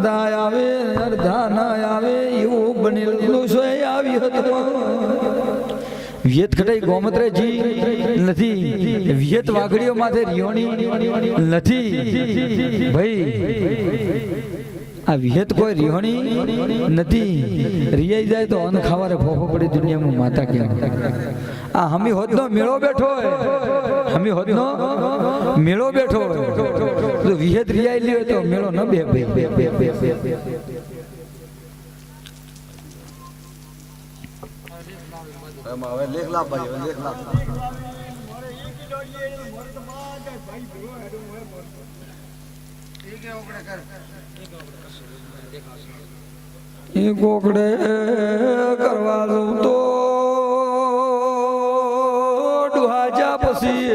અડધા આવે અડધા ના આવે એવું બનેલું છે આવી હતું વિયત ખટાઈ ગોમત્રેજી નથી વિયત વાઘડીઓ માથે રિયોણી નથી ભાઈ આ વિયત કોઈ રિયોણી નથી રિયાઈ જાય તો અન ખાવારે ફોફો પડી દુનિયામાં માતા કેમ આ હમી હોદનો મેળો બેઠો હોય હમી હોદનો મેળો બેઠો હોય તો વિયત રિયાઈ લ્યો તો મેળો ન બે હવે લેખ લાભ ભાઈ હવે લેખ લાભ એ કોકડે કરવા દઉં તો ડુહાજા પછી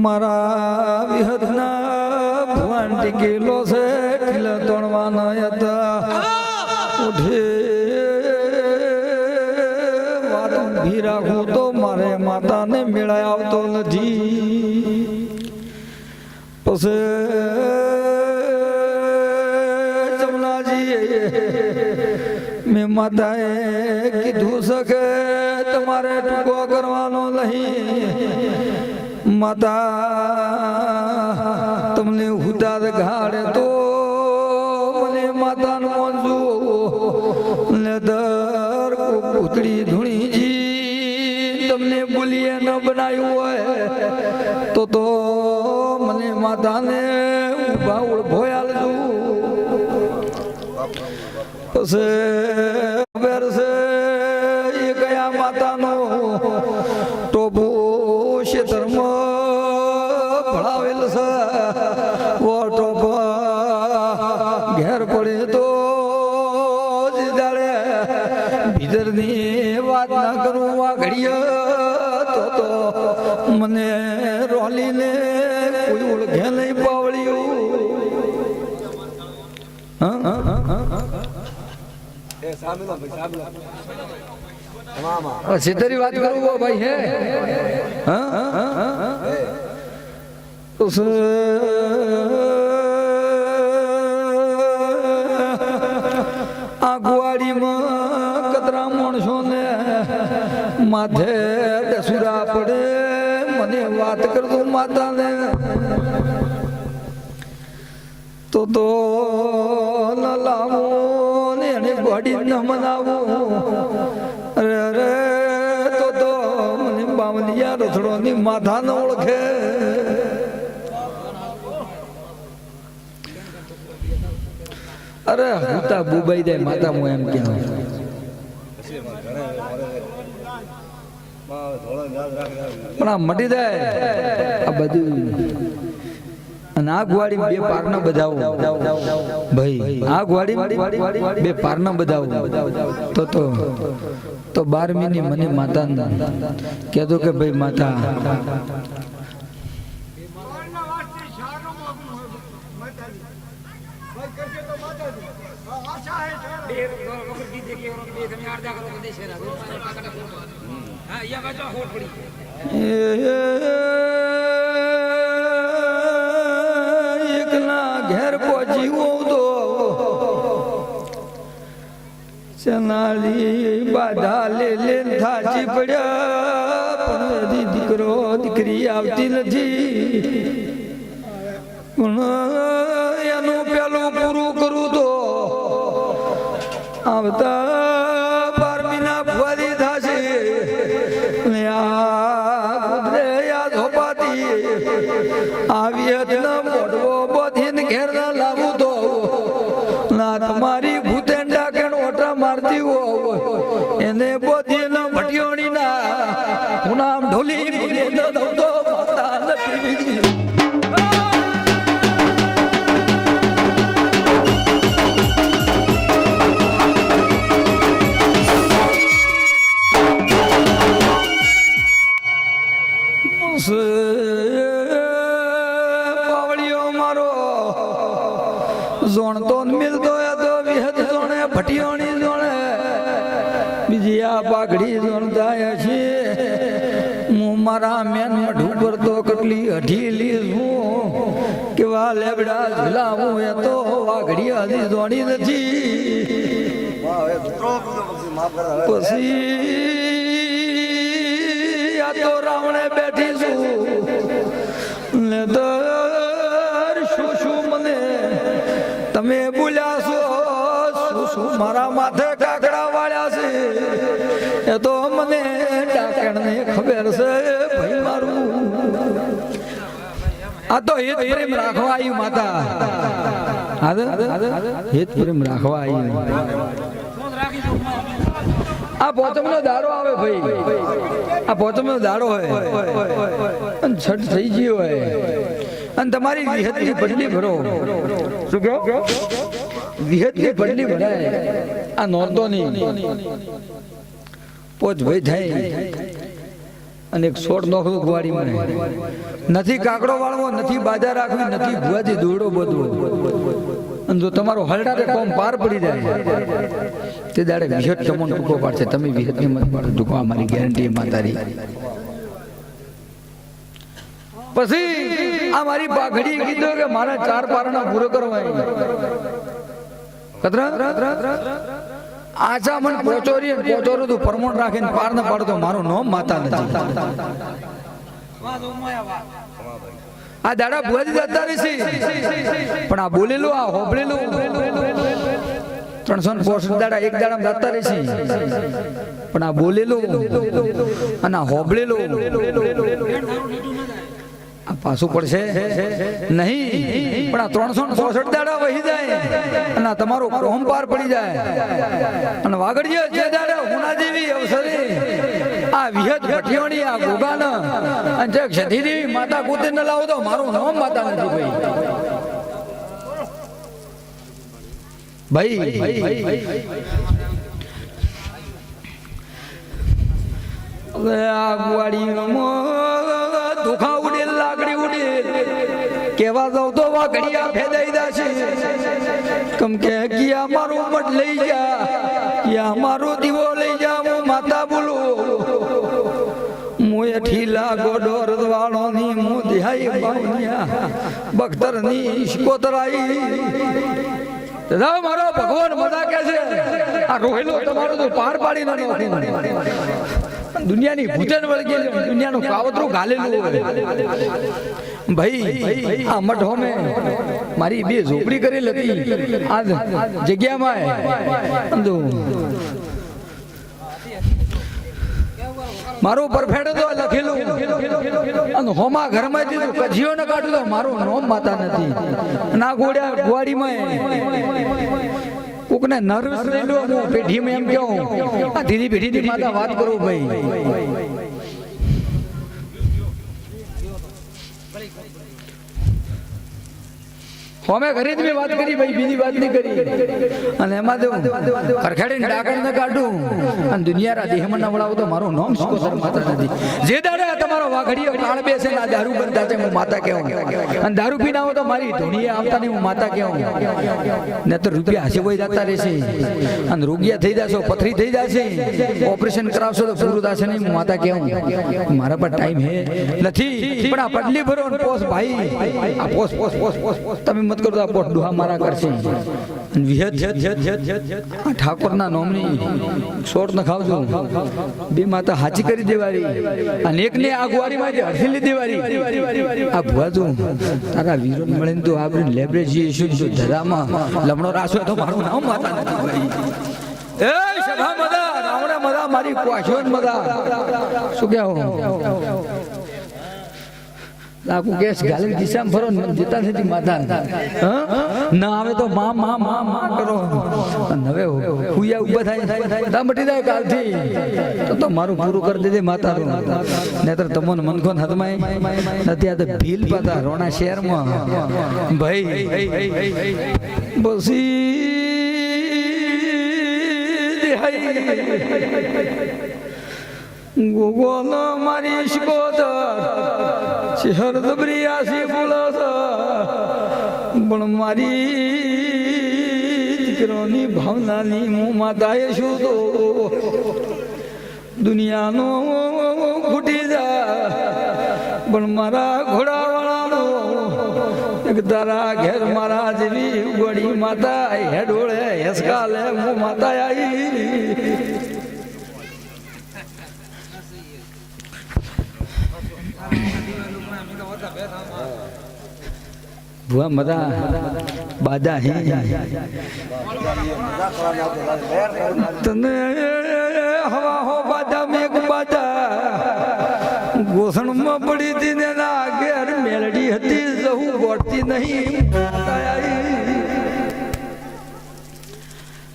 મારા વિહદના ભુવાન ટીકેલો છે ઢીલા તણવાના હતા ઉઠે ઊભી રાખું તો મારે માતાને મેળાય આવતો નથી પછી જમનાજી મેં માતાએ કીધું છે કે તમારે ટૂંકો કરવાનો નહીં માતા તમને હુદાદ ઘાડે તો મને માતાનું મોંજું ને દર પૂતળી ધૂણીજી તમને બોલીએ ન બનાવ્યું હોય તો મને માતાને ઉભા ઉભોયાલ દઉં પછી ખબર છે એ કયા માતાનો ટોપો ક્ષેત્રમાં ભળાવેલ છે વો ટોપા ઘેર પડે તો ભીતરની વાત ના કરું આ ઘડીએ તો મને રોલીને કોઈ ઓળખે નહીં પાવળ્યું સીધરી વાત કરું ભાઈ હે આ ગુવાડીમાં કતરા માણસો ને માથે દસુરા પડે મને વાત કરતું માતાને તો ન લાવું ને એને ગોડી ન મનાવું અરે રે તો મને બામનિયા રથડો ની માથા ન ઓળખે અરે હુતા બુબાઈ જાય માતા હું એમ કેમ પણ આ મટી જાય આ બધું અને આ ગુવાડી બે પારના બધાવો ભાઈ આ ગુવાડી બે પારના બધાવો તો 12મી ની મને માતા કહેતો કે ભાઈ માતા એકના ઘેર પહોંચી તો ચનાલી બાધા લે થાચી પડ્યા પણ દીકરો દીકરી આવતી નથી પણ એનું પેલું પૂરું કરું તો આવતા 12મી ના ફરી થશે ને આ કુદરે યાદ હોપાતી આવી હતી મોઢવો બોધીને ઘેર ના લાવું તો ના તમારી ભૂતેંડા કે ઓટા મારતી હોય એને બોધીને ભટિયોણી ના હું નામ ઢોલી દઉં તો માતા નથી પાવળિયો મારો જોણતો મિલતો તો વિહદ જોણે ભટિયોણી જોણે બીજી આ પાઘડી જોણતા છે હું મારા મેન મઢ ઉપર તો કેટલી અઢી લીધું કેવા બોલા લેબડા ઝુલાવું એ તો વાઘડી હજી દોડી નથી વાહ હવે કૂતરો કૂતરો પછી માફ કરા હવે પછી આ તો રાવણે બેઠી છું ને તો શું શું મને તમે બોલ્યા છો શું શું મારા માથે કાકડા વાળ્યા છે એ તો મને ડાકણને ખબર છે ભાઈ મારું આ તો હેત પ્રેમ રાખવા આવી માતા હેત પ્રેમ રાખવા આવી આ પોચમનો દાડો આવે ભાઈ આ પોચમનો દાડો હોય અને છઠ થઈ ગયો હોય અને તમારી વિહતની બદલી ભરો શું કહો વિહતની બદલી ભરાય આ નોંધો નહીં પોચ ભાઈ થાય અને એક છોડ નોખો ગુવાડી મને નથી કાકડો વાળવો નથી બાજા રાખવી નથી ભુવાજી દોડો બધો અને જો તમારો હલડાતે કોમ પાર પડી જાય તે દાડે વિહત તમને ટૂંકો પાડશે તમે વિહતની મત પાડો ટૂંકો મારી ગેરંટી માતારી પછી આ મારી પાઘડી કીધું કે મારા 4 પારણા પૂરો કરવા કતરા આચા મન પોચોરી પોચોરો તું પરમોણ રાખીને પાર ન પાડતો મારું નામ માતા નથી આ દાડા ભુવાજી જતા રહેશે પણ આ બોલેલું આ હોબળેલું 365 દાડા એક દાડામાં જતા રહેશે પણ આ બોલેલું અને આ હોબળેલું આ પાછું પડશે નહીં પણ આ 365 દાડા વહી જાય અને તમારો કોમ પાર પડી જાય અને વાગડીએ જે દાડા હુના દેવી અવસરે આ વિહત ભટિયોની આ ગોગાન અને જે ક્ષધી દેવી માતા કુતે ન લાવો તો મારું નામ માતા નથી ભાઈ આ ગુવાડી દુખા ઉડે લાકડી ઉડે કેવા જાવ તો વાઘડિયા ફેદાઈ દાશે કમ કે કિયા મારું મત લઈ જા કિયા મારો દીવો લઈ જા હું માતા બોલું મુએ ઠીલા ગોડોર વાળો ની મુ દિહાઈ બાવનિયા બખ્તર ની ઇશ્કોતરાઈ દાદા મારો ભગવાન મજા કે છે આ રોહેલો તમારો તો પાર પાડી ન દુનિયાની ભૂતન વળગી દુનિયાનું કાવતરું ગાલેલું હોય ભાઈ આ મઠો મે મારી 2 ઝોપડી કરેલી હતી આ જગ્યામાં મારું પરફેક્ટ તો લખેલું અને હોમા ઘરમાં દીધું કજીઓ ન કાઢું તો મારું નામ માતા નથી ના ગોળ્યા ગુવાડીમાં કોકને નર્વસ લઈ લો હું પેઢીમાં એમ કહું આ ધીરી પેઢીની માતા વાત કરું ભાઈ હોમે ઘરે જ મેં વાત કરી ભાઈ બીજી વાત નહીં કરી અને એમાં જો ખરખેડીને ડાકણ ન કાઢું અને દુનિયારા દેહમાં નવડાવું તો મારું નામ સુકોસર માતા નથી જે દાડે તમારો વાઘડીયો કાળ બેસે ને દારૂ બનતા છે હું માતા કહેવું અને દારૂ પીને આવો તો મારી ધોનીએ આવતા નહીં હું માતા કહેવું ને તો રૂપિયા હાસે વહી જતા રહેશે અને રોગિયા થઈ જશો પથરી થઈ જશે ઓપરેશન કરાવશો તો પૂરું થશે નહીં હું માતા કહેવું મારા પર ટાઈમ હે નથી પણ આ પડલી ભરો પોસ ભાઈ આ પોસ પોસ પોસ પોસ તમે મત કરો પોટ ડુહા મારા કરશે અને વિહત આ ઠાકોરના નામની છોડ ન ખાવજો બે માતા હાચી કરી દેવારી અને એકને આ ગુવારીમાં જે હરસેલી દેવારી આ ભુવાજો તારા વીરો મળીને તો આપણે લેબરેજી શું ધરામાં લમણો રાસો તો મારું નામ માતા નથી ભાઈ એ સભા મદા રાવણા મદા મારી કોશોન મદા શું કહેવું લાકુ ગેસ ગાલી દિશામાં ફરો જતા નથી માતા ના આવે તો માં માં માં માં કરો હવે હુયા ઉભા થાય બધા મટી જાય કાલથી તો મારું પૂરું કરી દેજે માતા નહીતર તમને મનખોન હદમાય નથી આ તો ભીલ પાતા રોણા શહેરમાં ભાઈ બસી ગોગોલ મારી શકોતર શહેર દબરિયાસી ફૂલસ પણ મારી દીકરોની ભાવનાની હું માતાએ શું તો દુનિયાનો ઘૂટી જા પણ મારા ઘોડાવાળાનો એક તારા ઘેર મારા જેવી ગોળી માતા હેડોળે હેસકા લે હું માતા આવી ભુવા મદા બાદા હે તને હવા હો બાદા મેઘ બાદા ગોસણમાં પડી હતી ને ના ઘેર મેલડી હતી જવું ગોઠતી નહીં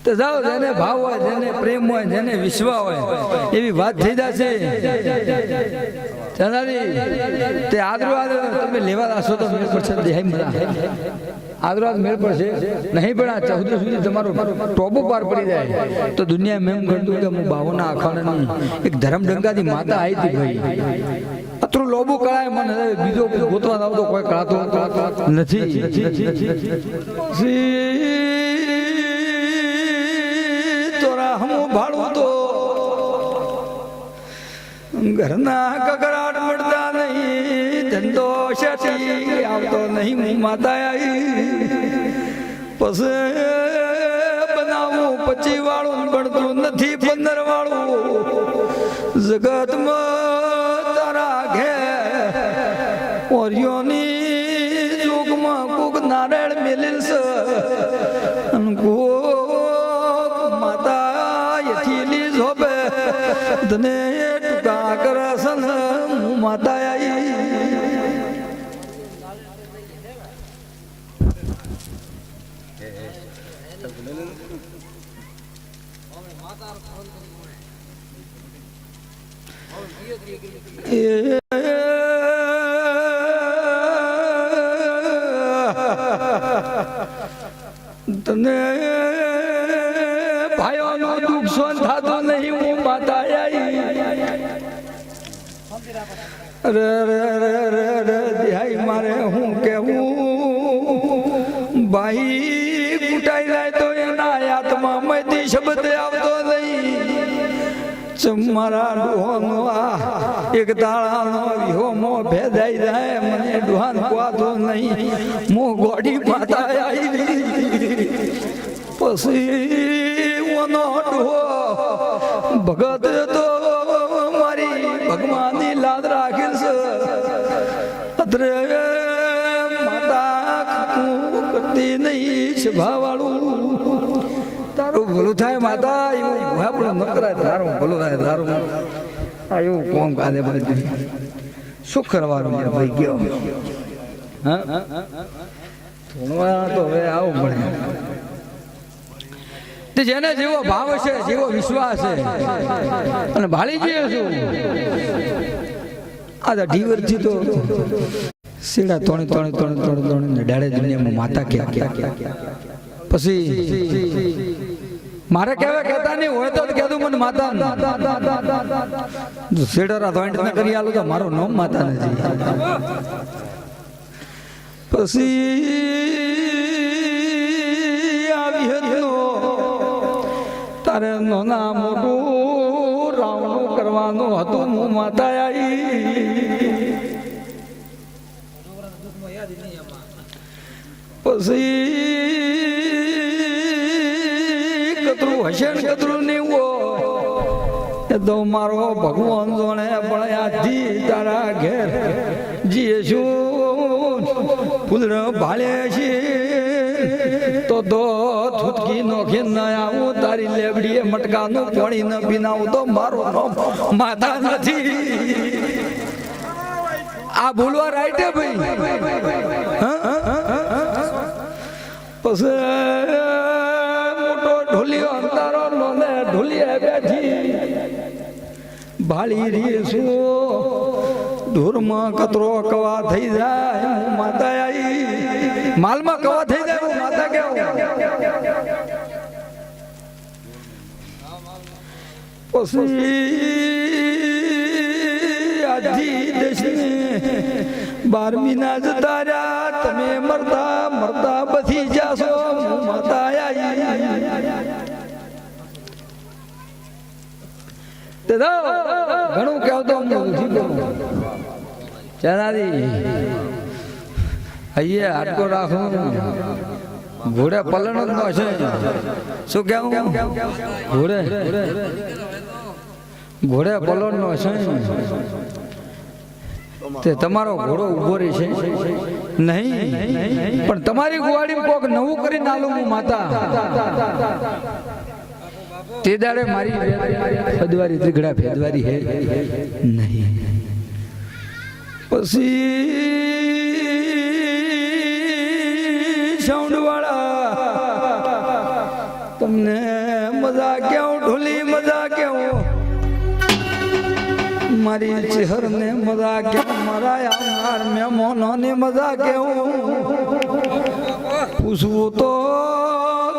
તો જાઓ જેને ભાવ હોય જેને પ્રેમ હોય જેને વિશ્વાસ હોય એવી વાત થઈ જશે તે આદરવાદ તમે લેવા આવશો તો મેળ પડશે દેહાઈ મજા આદરવાદ મેળ પડશે નહીં પણ આ 14 સુધી તમારો ટોબો પાર પડી જાય તો દુનિયા મેં ગણતું કે હું બાવોના આખાણાની એક ધર્મડંગાની માતા આવી હતી ભાઈ અતરું લોબુ કળાય મને બીજો ગોતવા આવતો કોઈ કળાતો નથી તોરા હમ ભાડું તો ઘરના કકડાટ મળતા નહીં ધંધો શેઠી આવતો નહીં હું માતા આવી પછી બનાવું 25 વાળું પડતું નથી 15 વાળું જગતમાં તારા ઘેર ઓરિયોની જોગમાં કોક નારાયણ મેલેલ છે અને કોક માતા યથીલી જોબે તને ટુકા કરસન હું માતા આવી તને ભાઈઓનું દુઃખ સહન થતું નહીં હું માતા આવી રે રે રે રે રે દિહાઈ મારે હું કેવું ભાઈ કુટાઈ જાય તો એના આત્મા માંથી શબ્દ આવતો નહીં મારા ડોહાનો આ એક દાડાનો વિહોમો ભેદાઈ જાય મને ડોહાન કવાતો નહીં મો ગોડી માતા આવી પછી ઓનો ડોહો ભગત તો મારી ભગવાનની લાદ રાખેલ છે અત્રે માતા કરતી નહીં સ્વભાવવાળું તારું ભલું થાય માતા એવું આપણે ન કરાય તારું ભલું થાય તારું આ એવું કોમ કાદે બધું શું કરવાનું ભાઈ ગયો હા થોડવા તો હવે આવું પડે તે જેને જેવો ભાવ છે જેવો વિશ્વાસ છે અને ભાળી જઈએ છું આ ઢીવરથી તો સીડા તોણી તોણી તોણી તોણી તોણી ડાળે દુનિયામાં માતા ક્યાં પછી મારે કહેતા નહીં હોય તો કહેતું મને માતા શેડરા ધોઈન્ટ ને કરી આલું તો મારું નામ માતા નથી પછી આવી હતો તારે નાના મોટું રાવણું કરવાનું હતું હું માતા આવી પછી કતરું હશે ને કતરું નહીં એ તો મારો ભગવાન જોણે પણ આથી તારા ઘેર જીએ છું ફૂલર ભાળે છે તો થૂતકી નોખી ન આવું તારી લેબડીએ મટકાનું પાણી ન પીનાવું તો મારો માતા નથી આ બોલવા રાઈટ હે ભાઈ પછી મોટો ઢોલિયો અંધારો લોને ઢોલીએ બેઠી ભાળી રહી છું ધૂરમાં કતરો કવા થઈ જાય હું માતા આવી માલમાં કવા થઈ જાય હું માતા કેવું પછી આજી દેશને 12મી ના જતા રહ્યા તમે મરતા મરતા બધી જાશો હું માતા આવી ઘણું કહેતો ચાલારી અહીંયા હાટકો રાખું ઘોડે પલણ જ નો છે શું કેવું ઘોડે ઘોડે પલણ નો છે તે તમારો ઘોડો ઉભો રહી છે નહીં પણ તમારી ગુવાડી કોક નવું કરી નાલું હું માતા તે દાડે મારી ફેદવારી ત્રિગડા ફેદવારી હે નહીં પછી સાઉન્ડવાળા તમને મજા કેવું ઢોલી મજા કેવું મારી ચહેરને મજા કેવું મારા આવનાર મહેમાનોની મજા કેવું પૂછવું તો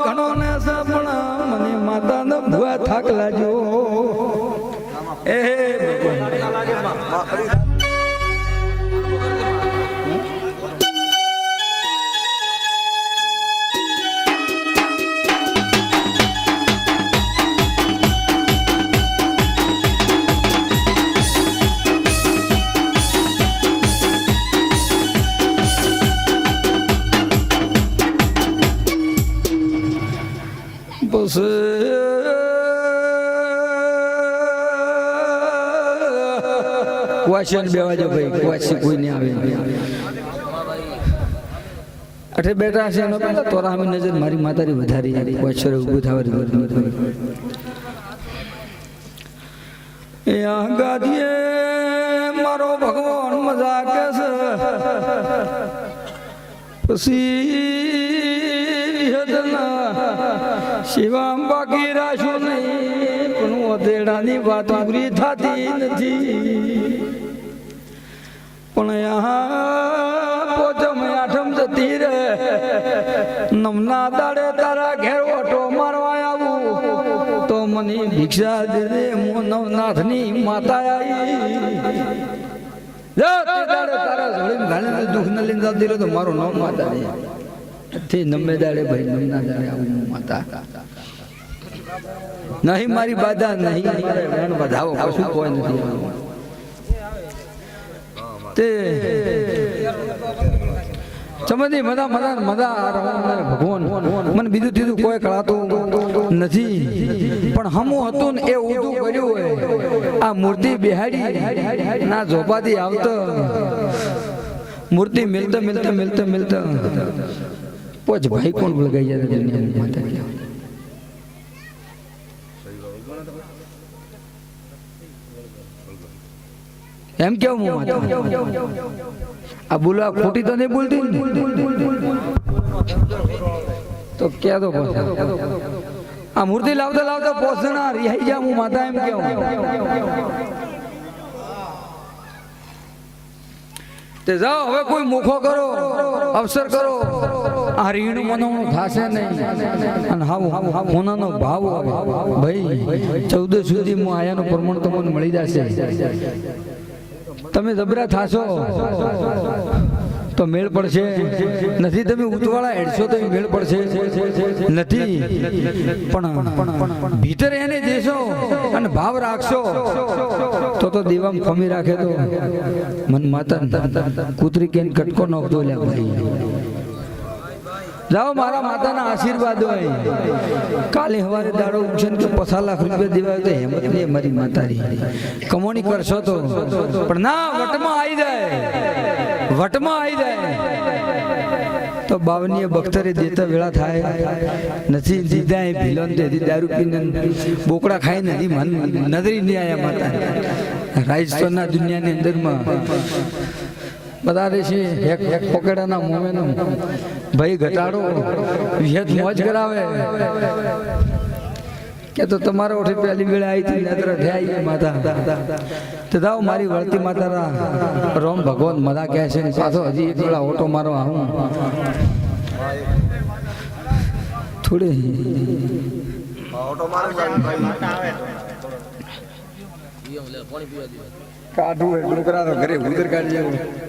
ઘણો ને સપના મને માતાને ભૂવા થાક લાજો એ બસ ક્વેશ્ચન બેવાજો ભાઈ ક્વેશ્ચન કોઈ નહીં આવે અઠે બેઠા છે એનો પેલા તોરામી નજર મારી માતારી વધારી ક્વેશ્ચન ઊભું થવાની એ ગાદીએ મારો ભગવાન મજા કે છે પછી શિવામ બાકી રાશું નહીં પણ વધેડાની વાત પૂરી થતી નથી પણ પોચમ આઠમ જતી રે નમના દાડે તારા ઘેર ઓટો મારવા આવું તો મને ભિક્ષા દે દે હું નવનાથની માતા આવી તારા જોડીને ગાળીને દુઃખ ન લઈને જતી રહે તો મારો નામ માતા થી નમે દાડે ભાઈ નમના દાડે આવું માતા નહીં મારી બાધા નહીં વધાવો કશું કોઈ નથી તે ચમદી મદા મદા મદા ભગવાન મને બીજું ત્રીજું કોઈ કળાતું નથી પણ હમું હતું ને એ ઊંધું કર્યું હોય આ મૂર્તિ બિહાડી ના ઝોપાથી આવતો મૂર્તિ મિલતા મિલતા મિલતા મિલતા પોચ ભાઈ કોણ લગાઈ જાય દુનિયાની માતા એમ કેવું હું માતા આ બોલવા ખોટી તો નહીં બોલતી તો ક્યાં તો આ મૂર્તિ લાવતા લાવતા પોસણા રિહાઈ જા હું માતા એમ કેવું તે જાઓ હવે કોઈ મુખો કરો અવસર કરો આ રીણ મનોનું થાશે નહીં અને હાવ મોનાનો ભાવ ભાઈ 14 સુધી હું આયાનું પ્રમાણ તમને મળી જશે તમે જબરા થાશો તો મેળ પડશે નથી તમે ઉતવાળા હેડશો તો મેળ પડશે નથી પણ ભીતર એને દેશો અને ભાવ રાખશો તો દેવામ ખમી રાખે તો મન માતા કૂતરી કેન કટકો નોખતો લ્યા ભાઈ જાઓ મારા માતાના આશીર્વાદ હોય કાલે હવારે દાડો ઉઠશે કે 50 લાખ રૂપિયા દેવા તો હિંમત નહીં મારી માતારી કમોણી કરશો તો પણ ના વટમાં આવી જાય તો બાવનીએ બખ્તરે દેતા વેળા થાય નથી દીધા એ ભીલોન તેથી દારૂ પીને બોકડા ખાઈ નથી મન નજરી નહીં આયા માતા રાજસ્થાનના દુનિયાની અંદરમાં બધા છે એક પોકેડાના મોમેનો ભાઈ ઘટાડો વિહત મોજ કરાવે કે તો તમારા ઓઠે પહેલી વેળા આવી હતી નજર થયા માતા તો જાઓ મારી વળતી માતા રોમ ભગવાન મદા કહે છે પાછો હજી એક વેળા ઓટો મારો આવું થોડી કાઢું ડુકરા તો ઘરે ઉધર કાઢી જવું